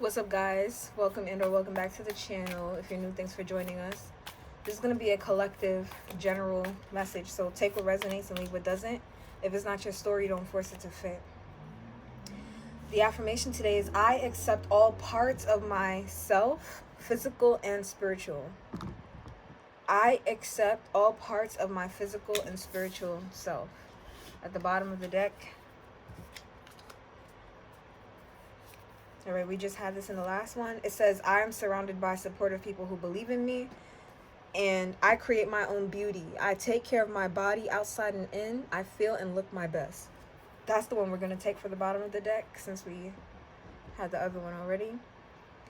What's up, guys? Welcome in or welcome back to the channel. If you're new, thanks for joining us. This is going to be a collective general message, so take what resonates and leave what doesn't. If it's not your story, don't force it to fit. The affirmation today is, I accept all parts of myself, physical and spiritual. I accept all parts of my physical and spiritual self. At the bottom of the deck. All right, we just had this in the last one. It says, I am surrounded by supportive people who believe in me, and I create my own beauty. I take care of my body outside and in. I feel and look my best. That's the one we're going to take for the bottom of the deck since we had the other one already.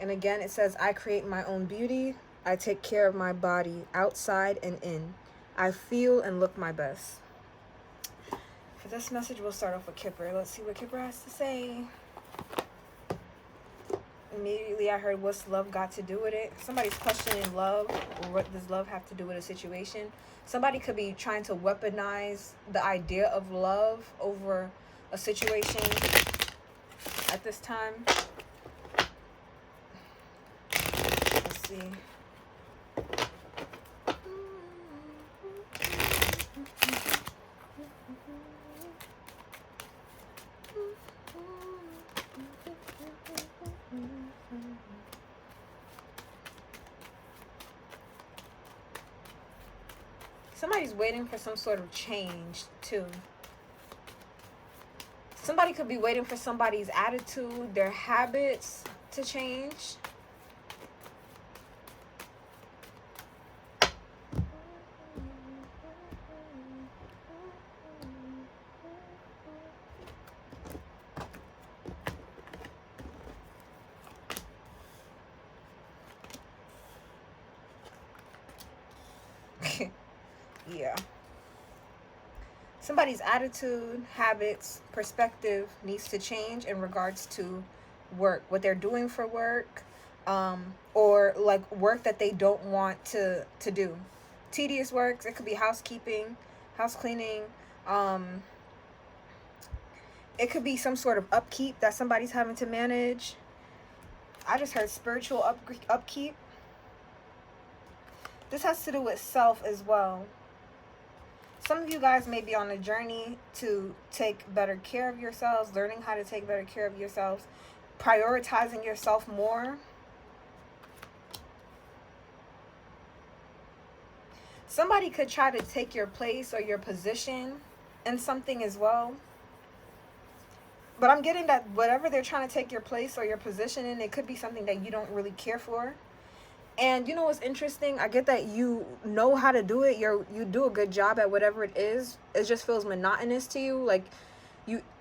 And again, it says, I create my own beauty. I take care of my body outside and in. I feel and look my best. For this message, we'll start off with Kipper. Let's see what Kipper has to say. Immediately I heard, what's love got to do with it? Somebody's questioning love. What does love have to do with a situation? Somebody could be trying to weaponize the idea of love over a situation at this time. Let's see. Somebody's waiting for some sort of change, too. Somebody could be waiting for somebody's attitude, their habits to change. Yeah. Somebody's attitude, habits, perspective needs to change in regards to work, what they're doing for work, or like work that they don't want to do. Tedious works. It could be housekeeping, house cleaning. It could be some sort of upkeep that somebody's having to manage. I just heard spiritual upkeep. This has to do with self as well. Some of you guys may be on a journey to take better care of yourselves, learning how to take better care of yourselves, prioritizing yourself more. Somebody could try to take your place or your position in something as well. But I'm getting that whatever they're trying to take your place or your position in, it could be something that you don't really care for. And you know what's interesting? I get that you know how to do it. You do a good job at whatever it is. It just feels monotonous to you. Like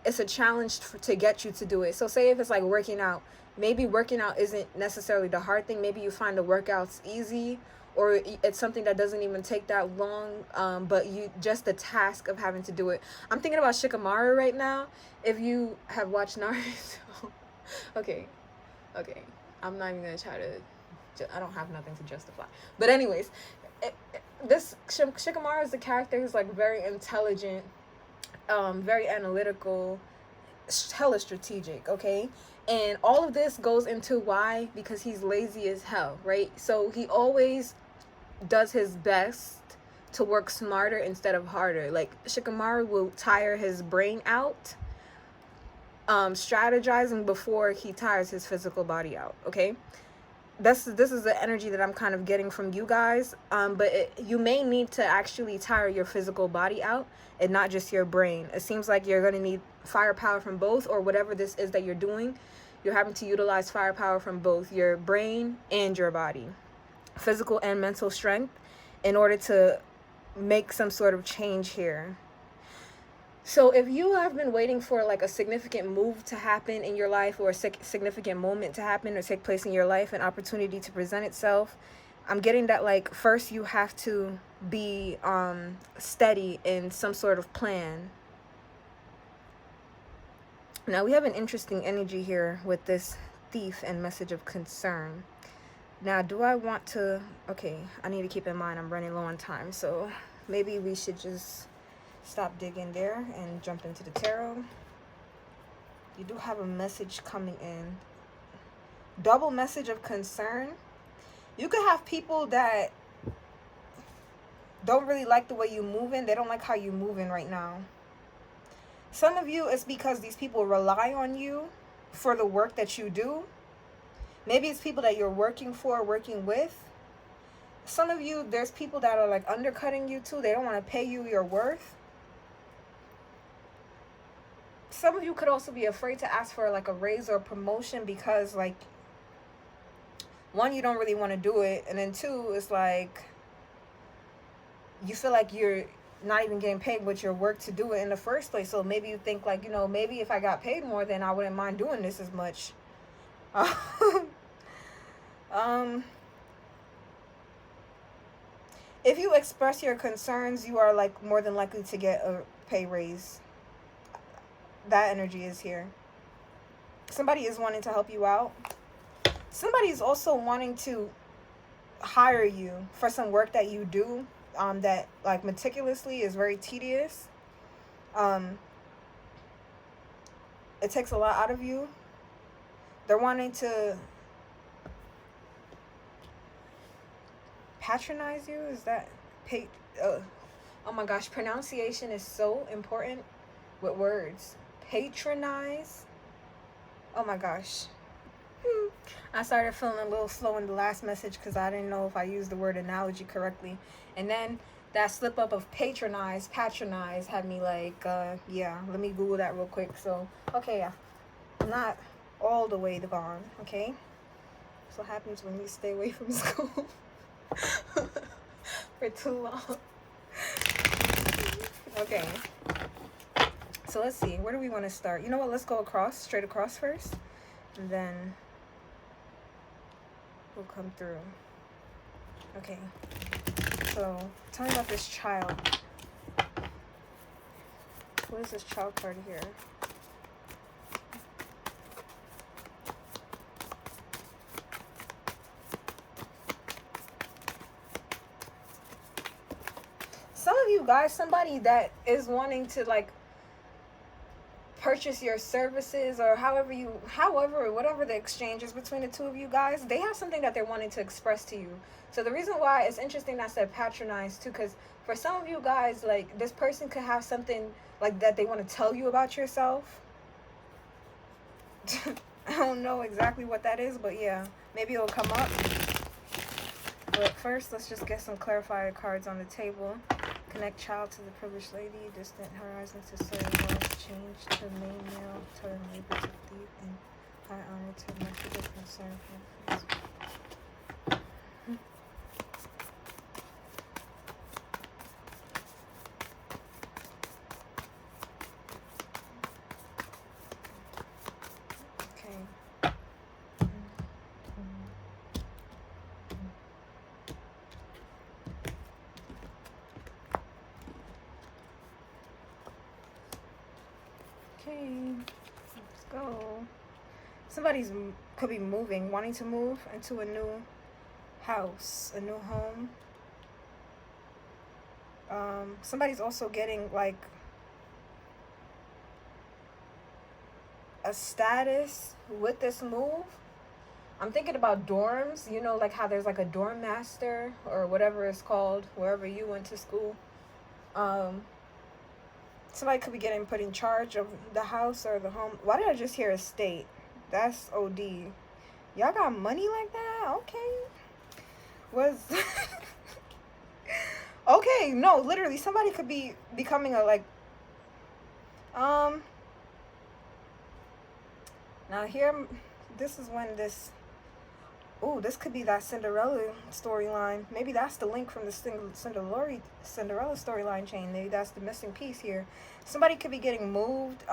it's a challenge to get you to do it. So say if it's like working out. Maybe working out isn't necessarily the hard thing. Maybe you find the workouts easy, or it's something that doesn't even take that long. But just the task of having to do it. I'm thinking about Shikamaru right now. If you have watched Naruto. Okay. I'm not even going to try to... I don't have nothing to justify. But anyways, this Shikamaru is the character who's like very intelligent, very analytical, hella strategic, okay? And all of this goes into why, because he's lazy as hell, right? So he always does his best to work smarter instead of harder. Like Shikamaru will tire his brain out, strategizing before he tires his physical body out, okay? This is the energy that I'm kind of getting from you guys, but you may need to actually tire your physical body out and not just your brain. It seems like you're going to need firepower from both, or whatever this is that you're doing. You're having to utilize firepower from both your brain and your body, physical and mental strength, in order to make some sort of change here. So if you have been waiting for like a significant move to happen in your life, or a significant moment to happen or take place in your life, an opportunity to present itself, I'm getting that like first you have to be steady in some sort of plan. Now we have an interesting energy here with this thief and message of concern. Now do I want to... Okay, I need to keep in mind I'm running low on time, so maybe we should just stop digging there and jump into the tarot. You do have a message coming in. double message of concern. You could have people that don't really like the way you moving. They don't like how you moving right now. Some of you, it's because these people rely on you for the work that you do. Maybe it's people that you're working for, working with. Some of you, there's people that are like undercutting you too. They don't want to pay you your worth. Some of you could also be afraid to ask for like a raise or a promotion because, like, one, you don't really want to do it, and then two, it's like you feel like you're not even getting paid with your work to do it in the first place. So maybe you think like, maybe if I got paid more, then I wouldn't mind doing this as much. If you express your concerns, you are like more than likely to get a pay raise. That energy is here. Somebody is wanting to help you out. Somebody is also wanting to hire you for some work that you do, that like meticulously is very tedious. It takes a lot out of you. They're wanting to patronize you. Is that oh my gosh, pronunciation is so important with words. Patronize. Oh my gosh. I started feeling a little slow in the last message because I didn't know if I used the word analogy correctly. And then that slip up of patronize had me like, yeah, let me Google that real quick. So, okay, yeah, I'm not all the way gone, okay? That's what happens when you stay away from school for too long. Okay. So let's see, where do we want to start? You know what, let's go straight across first. And then we'll come through. Okay. So, tell me about this child. What is this child card here? Some of you guys, somebody that is wanting to like purchase your services, or whatever the exchange is between the two of you guys, they have something that they're wanting to express to you. So the reason why it's interesting that I said patronize too, because for some of you guys, like, this person could have something like that they want to tell you about yourself. I don't know exactly what that is, but yeah, maybe it'll come up. But first, let's just get some clarifier cards on the table. Connect child to the privileged lady. Distant horizons to serve laws. Change to main male. Turn labor to thief. And high honor to messages concern for friends. Okay, let's go. Somebody's could be moving, wanting to move into a new house, a new home. Somebody's also getting like a status with this move. I'm thinking about dorms, like how there's like a dorm master or whatever it's called, wherever you went to school. Somebody could be getting put in charge of the house or the home. Why did I just hear estate? That's OD. Y'all got money like that? Okay. Okay, no, literally, somebody could be becoming a, like, now here, this is when this could be that Cinderella storyline. Maybe that's the link from the Cinderella storyline chain. Maybe that's the missing piece here. Somebody could be getting moved.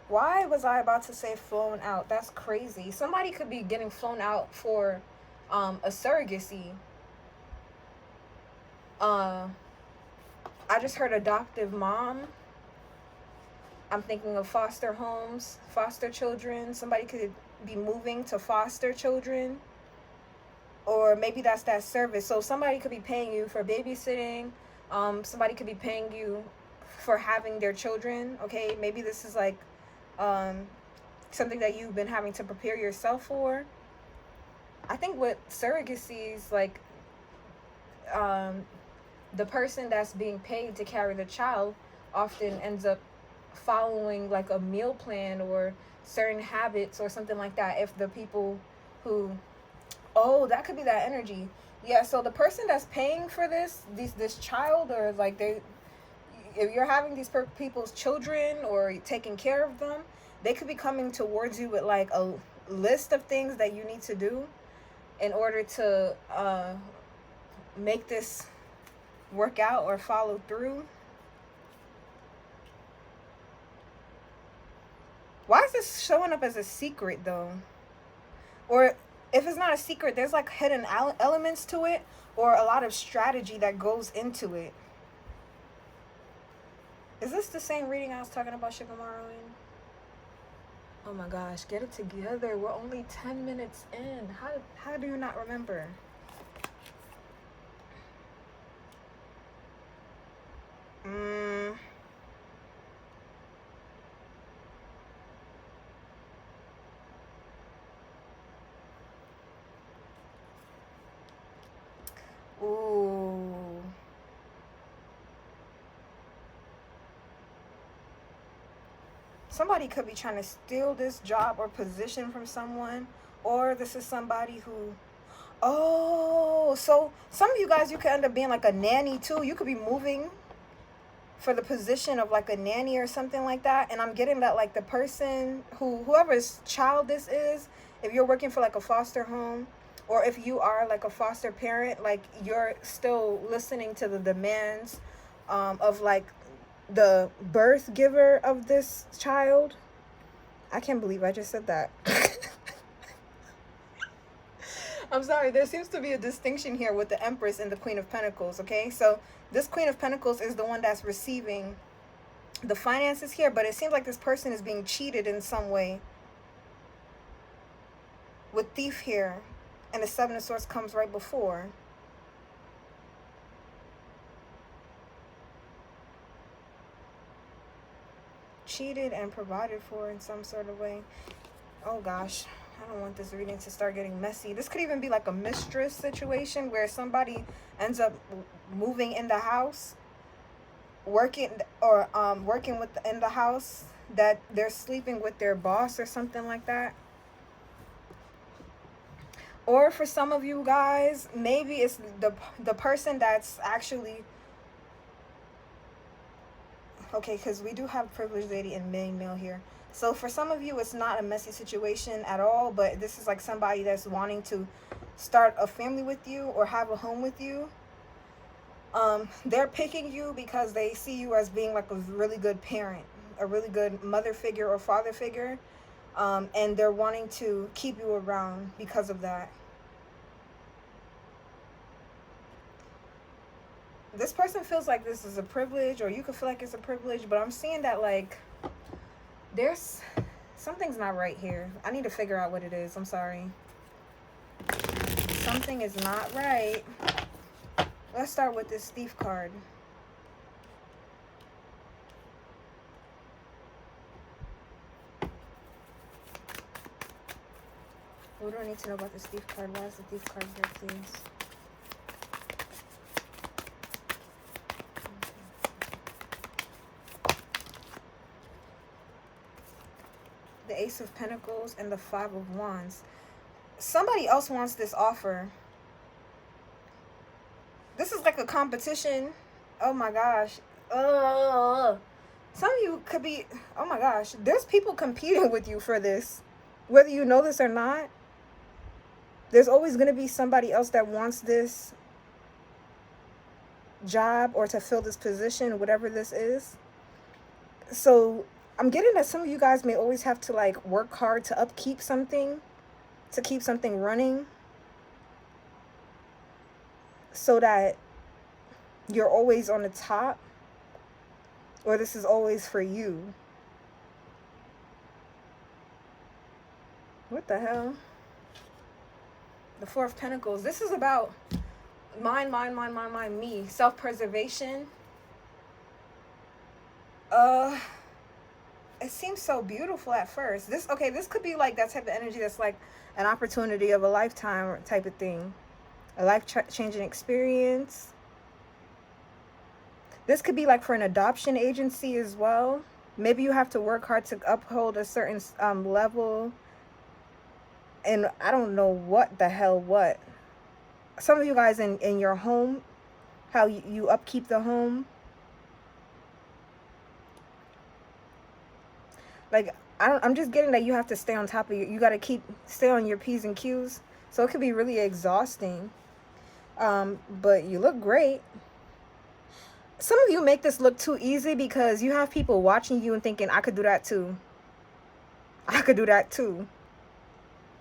Why was I about to say flown out? That's crazy. Somebody could be getting flown out for a surrogacy. I just heard adoptive mom. I'm thinking of foster homes, foster children. Somebody could be moving to foster children, or maybe that's that service. So somebody could be paying you for babysitting. Somebody could be paying you for having their children. Okay, maybe this is like something that you've been having to prepare yourself for. I think with surrogacies, like, the person that's being paid to carry the child often ends up following like a meal plan or certain habits or something like that. If the people who, oh, that could be that energy. Yeah, so the person that's paying for this child, or like if you're having these people's children or taking care of them, they could be coming towards you with like a list of things that you need to do in order to make this work out or follow through. Why is this showing up as a secret though? Or if it's not a secret, there's like hidden elements to it, or a lot of strategy that goes into it. Is this the same reading I was talking about Shikamaru in? Oh my gosh, get it together. We're only 10 minutes in. How do you not remember? Ooh. Somebody could be trying to steal this job or position from someone, or this is somebody who, oh, so some of you guys, you could end up being like a nanny too. You could be moving for the position of like a nanny or something like that. And I'm getting that like the person whoever's child this is, if you're working for like a foster home, or if you are like a foster parent, like you're still listening to the demands of like the birth giver of this child. I can't believe I just said that. I'm sorry, there seems to be a distinction here with the Empress and the Queen of Pentacles, okay? So this Queen of Pentacles is the one that's receiving the finances here, but it seems like this person is being cheated in some way. With Thief here, and the Seven of Swords comes right before. Cheated and provided for in some sort of way. Oh gosh, I don't want this reading to start getting messy. This could even be like a mistress situation where somebody ends up moving in the house, working in the house, that they're sleeping with their boss or something like that. Or for some of you guys, maybe it's the person that's actually, okay, because we do have privileged lady and main male here. So for some of you, it's not a messy situation at all, but this is like somebody that's wanting to start a family with you or have a home with you. They're picking you because they see you as being like a really good parent, a really good mother figure or father figure. And they're wanting to keep you around because of that. This person feels like this is a privilege, or you could feel like it's a privilege, but I'm seeing that like there's something's not right here. I need to figure out what it is. I'm sorry. Something is not right. Let's start with this Thief card. What do I need to know about this Thief card? Why is the Thief card here, please? The Ace of Pentacles and the Five of Wands. Somebody else wants this offer. This is like a competition. Oh my gosh. Some of you could be, oh my gosh, there's people competing with you for this. Whether you know this or not, there's always going to be somebody else that wants this job or to fill this position, whatever this is. So I'm getting that some of you guys may always have to like work hard to upkeep something, to keep something running, so that you're always on the top, or this is always for you. What the hell? The Four of Pentacles. This is about mine, me. Self-preservation. it seems so beautiful at first. This, okay, this could be like that type of energy that's like an opportunity of a lifetime type of thing. A life-changing experience. This could be like for an adoption agency as well. Maybe you have to work hard to uphold a certain level. And I don't know what the hell what. Some of you guys in your home, how you upkeep the home. Like, I'm just getting that you have to stay on top of you got to stay on your P's and Q's. So it could be really exhausting. But you look great. Some of you make this look too easy because you have people watching you and thinking, I could do that too. I could do that too.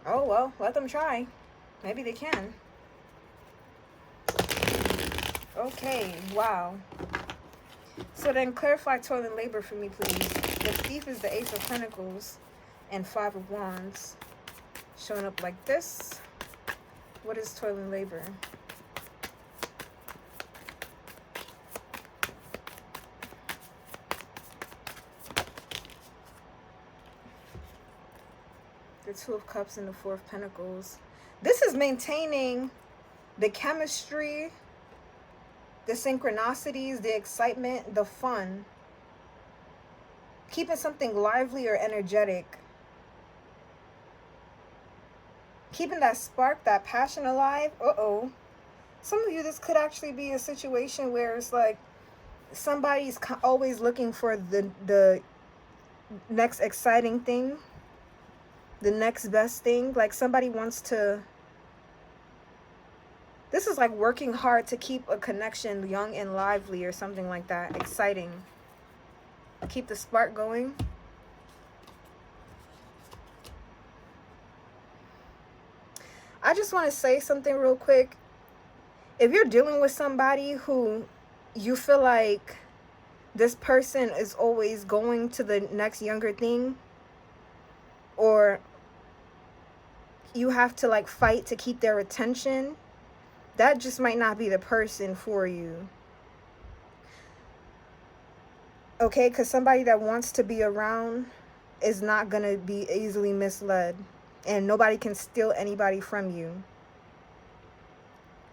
Oh, well, let them try. Maybe they can. Okay, wow. So then clarify toil and labor for me, please. The thief is the Ace of Pentacles and Five of Wands. Showing up like this. What is toil and labor? The Two of Cups and the Four of Pentacles. This is maintaining the chemistry, the synchronicities, the excitement, the fun. Keeping something lively or energetic. Keeping that spark, that passion alive. Uh-oh. Some of you, this could actually be a situation where it's like somebody's always looking for the next exciting thing. The next best thing. Like somebody wants to... This is like working hard to keep a connection young and lively or something like that. Exciting. Keep the spark going. I just want to say something real quick. If you're dealing with somebody who you feel like this person is always going to the next younger thing, or you have to like fight to keep their attention, that just might not be the person for you. Okay, because somebody that wants to be around is not going to be easily misled. And nobody can steal anybody from you.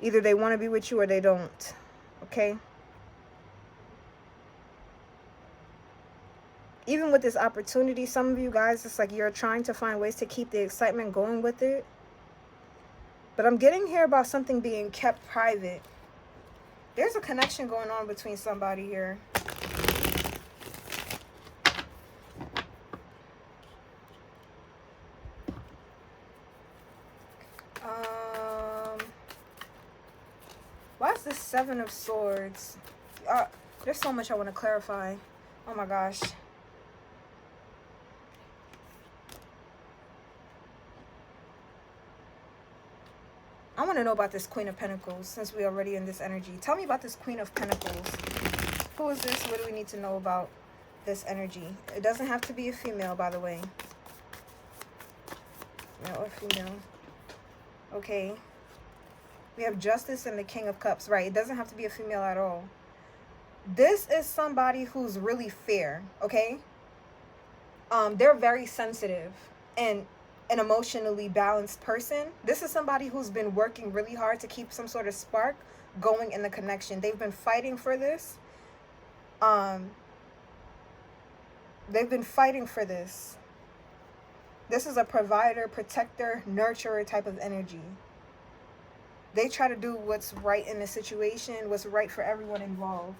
Either they want to be with you or they don't. Okay? Even with this opportunity, some of you guys, it's like you're trying to find ways to keep the excitement going with it. But I'm getting here about something being kept private. There's a connection going on between somebody here. Why is this Seven of Swords? There's so much I want to clarify. Oh my gosh. I want to know about this Queen of Pentacles since we're already in this energy. Tell me about this Queen of Pentacles. Who is this? What do we need to know about this energy? It doesn't have to be a female, by the way. Male or female. Okay. We have Justice and the King of Cups. Right. It doesn't have to be a female at all. This is somebody who's really fair. Okay. They're very sensitive and an emotionally balanced person. This is somebody who's been working really hard to keep some sort of spark going in the connection. They've been fighting for this. They've been fighting for this. This is a provider, protector, nurturer type of energy. They try to do what's right in the situation, what's right for everyone involved.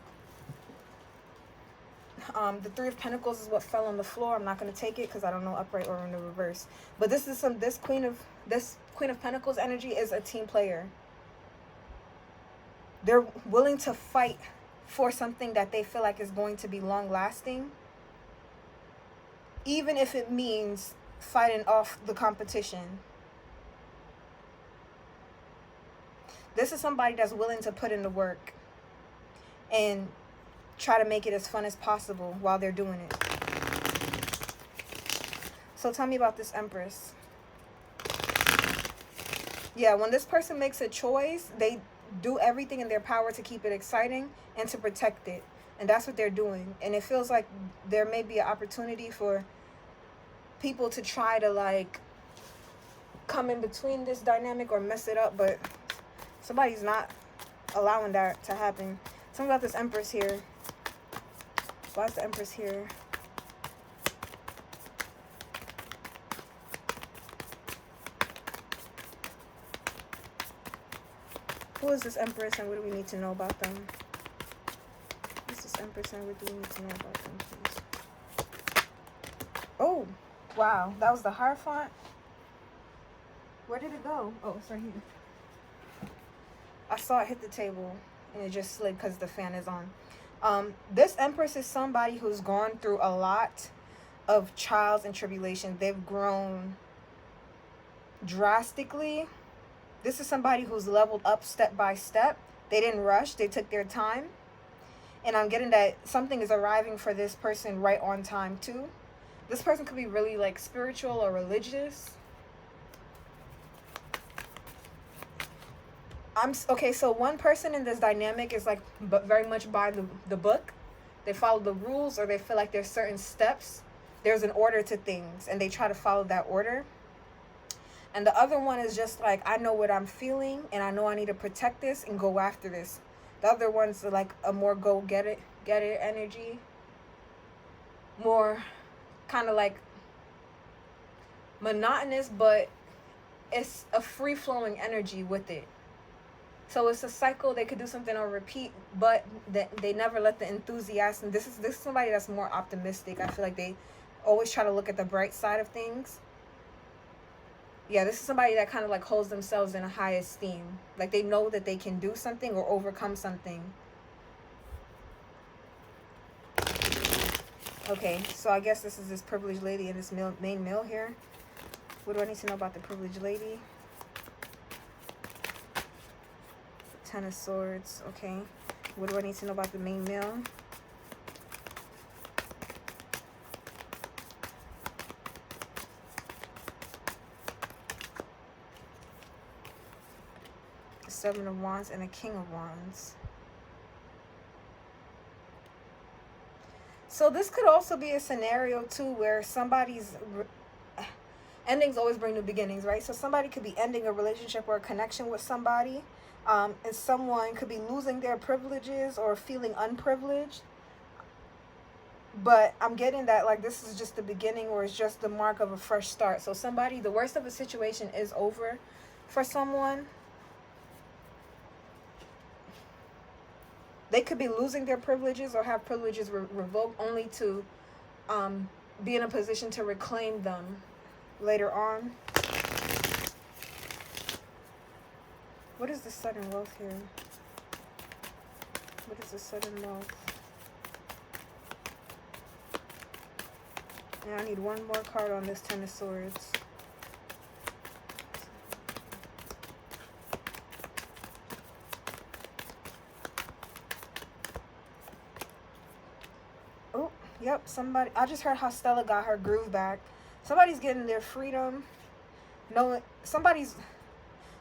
The Three of Pentacles is what fell on the floor. I'm not going to take it because I don't know upright or in the reverse. But this Queen of Pentacles energy is a team player. They're willing to fight for something that they feel like is going to be long lasting, even if it means fighting off the competition. This is somebody that's willing to put in the work and try to make it as fun as possible while they're doing it. So tell me about this Empress. Yeah, when this person makes a choice, they do everything in their power to keep it exciting and to protect it. And that's what they're doing. And it feels like there may be an opportunity for people to try to like come in between this dynamic or mess it up, but somebody's not allowing that to happen. Something about this Empress here. Why is the Empress here? Who is this Empress and what do we need to know about them? Who is this Empress and what do we need to know about them, please? Oh, wow. That was the Hierophant. Where did it go? Oh, it's right here. I saw it hit the table and it just slid because the fan is on. This Empress is somebody who's gone through a lot of trials and tribulations. They've grown drastically. This is somebody who's leveled up step by step. They didn't rush. They took their time. And I'm getting that something is arriving for this person right on time too. This person could be really like spiritual or religious. Okay, so one person in this dynamic is like very much by the book. They follow the rules, or they feel like there's certain steps. There's an order to things and they try to follow that order. And the other one is just like, I know what I'm feeling and I know I need to protect this and go after this. The other one's like a more go get it energy. More kind of like monotonous, but it's a free flowing energy with it. So it's a cycle. They could do something on repeat, but they never let the enthusiasm. This is somebody that's more optimistic. I feel like they always try to look at the bright side of things. Yeah, this is somebody that kind of like holds themselves in a high esteem. Like they know that they can do something or overcome something. Okay, so I guess this is this privileged lady and this main male here. What do I need to know about the privileged lady? Ten of Swords, okay. What do I need to know about the main male? Seven of Wands and a King of Wands. So this could also be a scenario too where somebody's endings always bring new beginnings, right? So somebody could be ending a relationship or a connection with somebody, and someone could be losing their privileges or feeling unprivileged. But I'm getting that like this is just the beginning, or it's just the mark of a fresh start. So somebody, the worst of a situation is over for someone. They could be losing their privileges or have privileges revoked only to be in a position to reclaim them later on. What is the sudden wealth here? What is the sudden wealth? And I need one more card on this Ten of Swords. Yep, somebody. I just heard how Stella got her groove back. Somebody's getting their freedom. No, somebody's.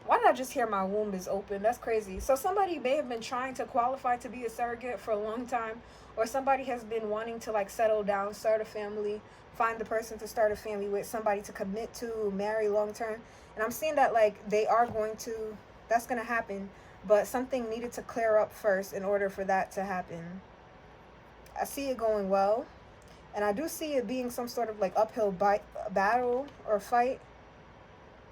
Why did I just hear my womb is open? That's crazy. So somebody may have been trying to qualify to be a surrogate for a long time, or somebody has been wanting to like settle down, start a family, find the person to start a family with, somebody to commit to, marry long term. And I'm seeing that like they are going to. That's going to happen, but something needed to clear up first in order for that to happen. I see it going well, and I do see it being some sort of like uphill battle or fight,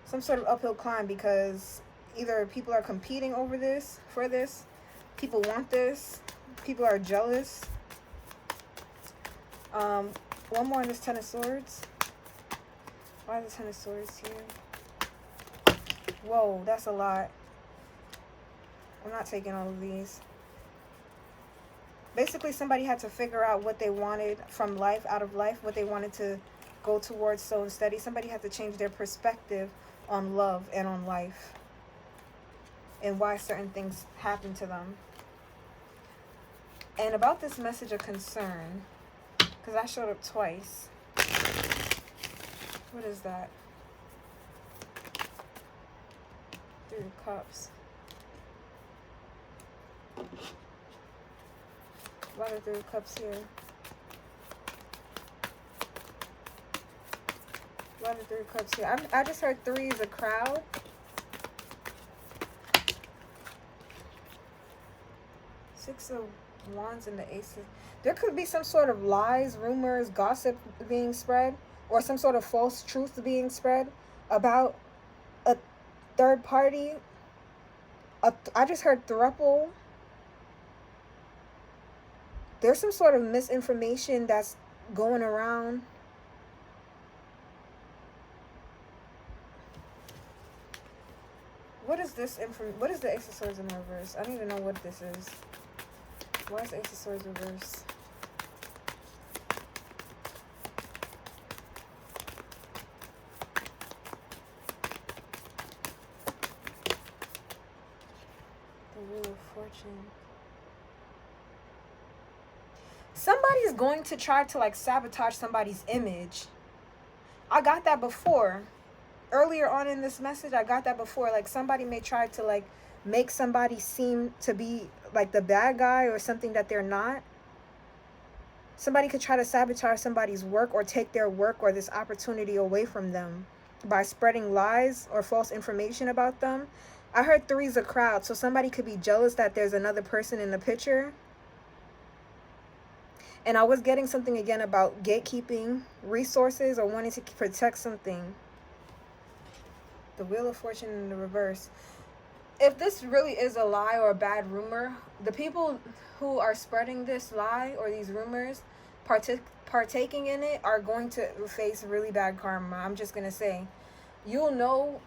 some sort of uphill climb, because either people are competing over this, for this, people want this, people are jealous. One more on this Ten of Swords. Why is the Ten of Swords here? Whoa, that's a lot. I'm not taking all of these. Basically, somebody had to figure out what they wanted from life, out of life, what they wanted to go towards slow and steady. Somebody had to change their perspective on love and on life and why certain things happen to them. And about this message of concern, because I showed up twice. What is that? Three of Cups. Why the Three of Cups here? Why the Three of Cups here? I just heard 3 is a crowd. Six of Wands and the Ace of... There could be some sort of lies, rumors, gossip being spread, or some sort of false truth being spread about a third party. I just heard throuple. There's some sort of misinformation that's going around. What is this what is the Ace of Swords in reverse? I don't even know what this is. Why is Ace of Swords reverse? The Wheel of Fortune. Somebody's going to try to like sabotage somebody's image. I got that before. Earlier on in this message, I got that before. Like somebody may try to like make somebody seem to be like the bad guy or something that they're not. Somebody could try to sabotage somebody's work or take their work or this opportunity away from them by spreading lies or false information about them. I heard 3's a crowd, so somebody could be jealous that there's another person in the picture. And I was getting something again about gatekeeping resources or wanting to protect something. The Wheel of Fortune in the reverse. If this really is a lie or a bad rumor, the people who are spreading this lie or these rumors, partaking in it, are going to face really bad karma. I'm just going to say. You'll know...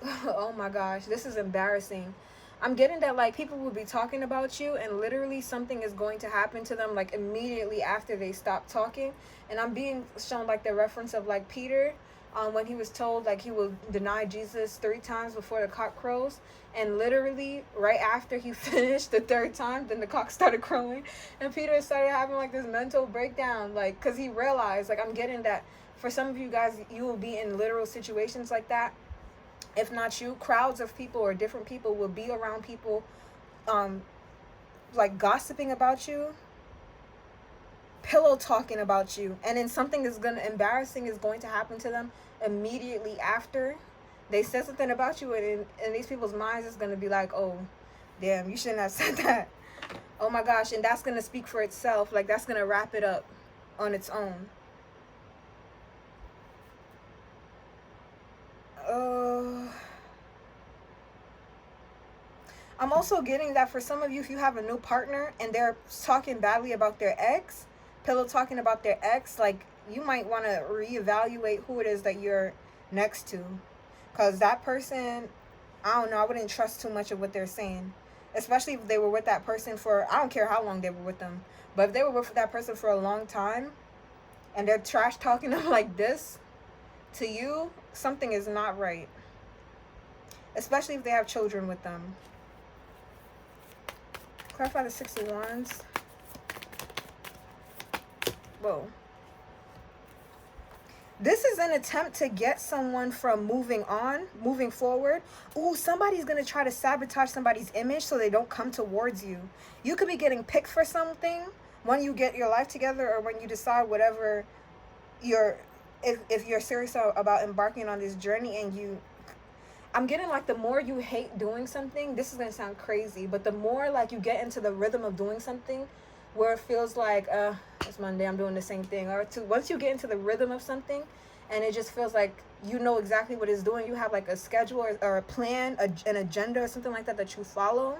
Oh my gosh, this is embarrassing. I'm getting that like people will be talking about you and literally something is going to happen to them like immediately after they stop talking. And I'm being shown like the reference of like Peter, when he was told like he will deny Jesus 3 times before the cock crows, and literally right after he finished the 3rd time, then the cock started crowing, and Peter started having like this mental breakdown, like because he realized, like I'm getting that for some of you guys, you will be in literal situations like that. If not you, crowds of people or different people will be around people like gossiping about you, pillow talking about you, and then something embarrassing is going to happen to them immediately after they said something about you, and in these people's minds it's going to be like, oh damn, you shouldn't have said that. Oh my gosh. And that's going to speak for itself. Like that's going to wrap it up on its own. I'm also getting that for some of you, if you have a new partner and they're talking badly about their ex, pillow talking about their ex, like you might want to reevaluate who it is that you're next to, because that person, I don't know, I wouldn't trust too much of what they're saying, especially if they were with that person for, I don't care how long they were with them, but if they were with that person for a long time and they're trash talking them like this to you, something is not right, especially if they have children with them. Clarify the 6 of Wands. Whoa. This is an attempt to get someone from moving forward. Ooh, somebody's going to try to sabotage somebody's image so they don't come towards you. You could be getting picked for something when you get your life together, or when you decide whatever if you're serious about embarking on this journey, and I'm getting like the more you hate doing something, this is going to sound crazy, but the more like you get into the rhythm of doing something where it feels like, it's Monday, I'm doing the same thing. Or once you get into the rhythm of something and it just feels like you know exactly what it's doing, you have like a schedule or a plan, an agenda or something like that you follow.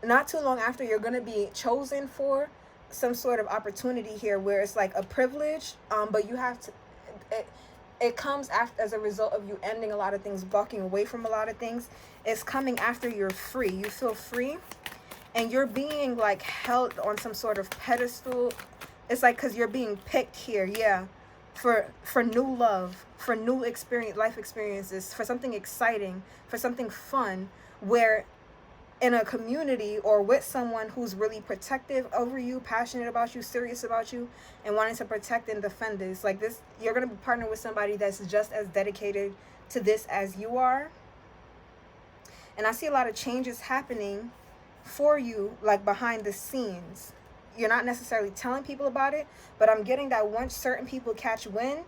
Not too long after, you're going to be chosen for some sort of opportunity here where it's like a privilege, but you have to... It comes after, as a result of you ending a lot of things, walking away from a lot of things. It's coming after you're free. You feel free, and you're being like held on some sort of pedestal. It's like because you're being picked here, yeah, for new love, for new life experiences, for something exciting, for something fun, where in a community or with someone who's really protective over you, passionate about you, serious about you, and wanting to protect and defend this. Like this, you're going to be partnered with somebody that's just as dedicated to this as you are. And I see a lot of changes happening for you, like behind the scenes. You're not necessarily telling people about it, but I'm getting that once certain people catch wind,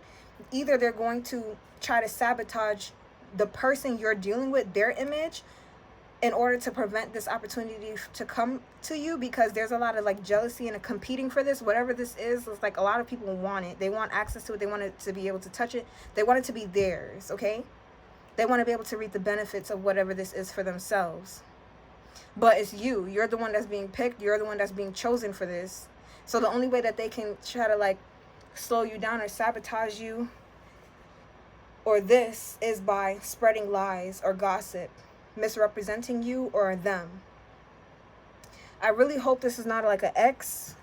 either they're going to try to sabotage the person you're dealing with, their image, in order to prevent this opportunity to come to you, because there's a lot of like jealousy and competing for this. Whatever this is, it's like a lot of people want it. They want access to it. They want it to be able to touch it. They want it to be theirs, okay? They want to be able to reap the benefits of whatever this is for themselves. But it's you. You're the one that's being picked. You're the one that's being chosen for this. So the only way that they can try to like slow you down or sabotage you or this is by spreading lies or gossip, misrepresenting you or them. I really hope this is not like an ex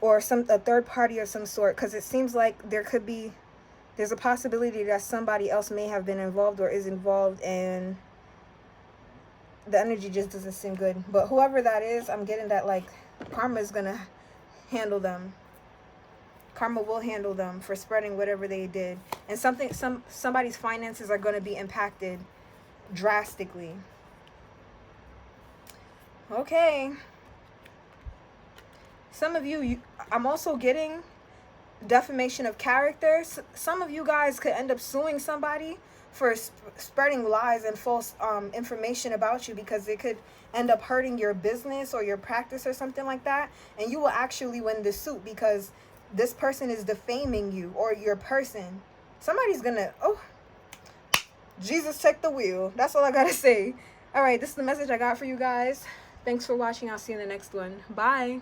or a third party of some sort, because it seems like there's a possibility that somebody else may have been involved or is involved, and the energy just doesn't seem good. But whoever that is, I'm getting that like karma is gonna handle them. Karma will handle them for spreading whatever they did, and somebody's finances are going to be impacted drastically. Okay. Some of you, I'm also getting defamation of character. Some of you guys could end up suing somebody for spreading lies and false information about you, because it could end up hurting your business or your practice or something like that, and you will actually win the suit because this person is defaming you or your person. Somebody's gonna, oh, Jesus, take the wheel. That's all I gotta say. All right, this is the message I got for you guys. Thanks for watching. I'll see you in the next one. Bye.